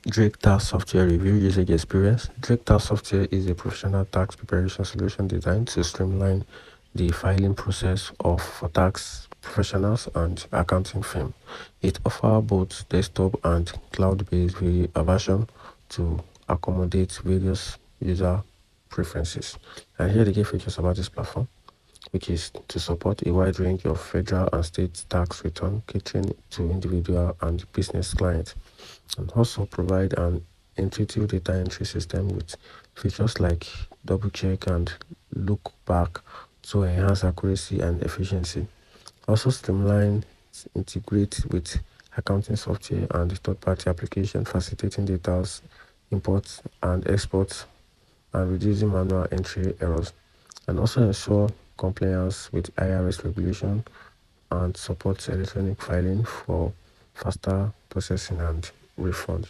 Drake Tax Software Review Usage Experience. Drake Tax Software is a professional tax preparation solution designed to streamline the filing process for tax professionals and accounting firms. It offers both desktop and cloud-based version to accommodate various user preferences. And here are the key features about this platform, which is to support a wide range of federal and state tax return catering to individual and business clients, and also provide an intuitive data entry system with features like double check and look back to enhance accuracy and efficiency. Also streamline, integrate with accounting software and third-party application, facilitating data imports and exports and reducing manual entry errors, and also ensure compliance with IRS regulation and supports electronic filing for faster processing and refunds,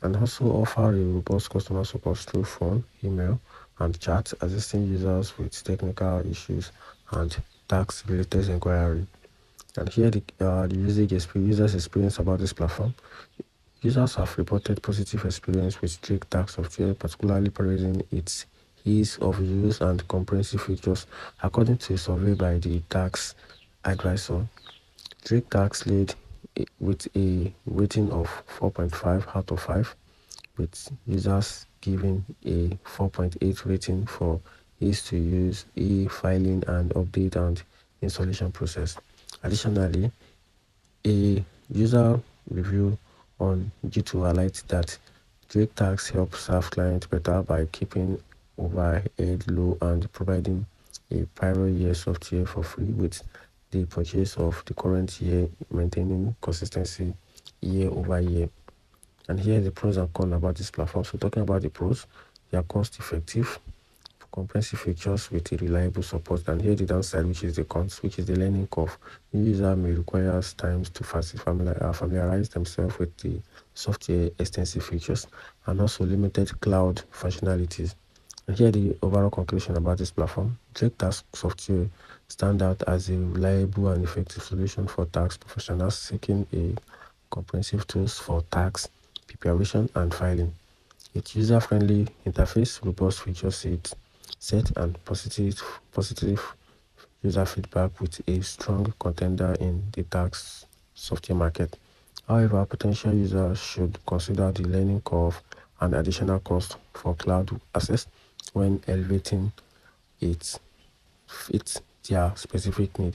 and also offer a robust customer support through phone, email, and chat, assisting users with technical issues and tax-related inquiry. And here the users' experience about this platform. Users have reported positive experience with Drake Tax Software, particularly praising its ease of use and comprehensive features, according to a survey by the tax advisor. Drake Tax led with a rating of 4.5 out of 5, with users giving a 4.8 rating for ease to use, e-filing and update and installation process. Additionally, a user review on G2 highlights that Drake Tax helps serve clients better by keeping overhead low and providing a prior year software for free, with the purchase of the current year maintaining consistency year over year. And here are the pros and cons about this platform. So talking about the pros, they are cost effective, comprehensive features with a reliable support. And here the downside, which is the cons, which is the learning curve. New user may require time to familiarize themselves with the software extensive features, and also limited cloud functionalities. And here the overall conclusion about this platform. Drake Tax Software stand out as a reliable and effective solution for tax professionals seeking a comprehensive tools for tax preparation and filing. Its user-friendly interface, robust feature set and positive user feedback with a strong contender in the tax software market. However, potential users should consider the learning curve and additional cost for cloud access when elevating it fits their specific need.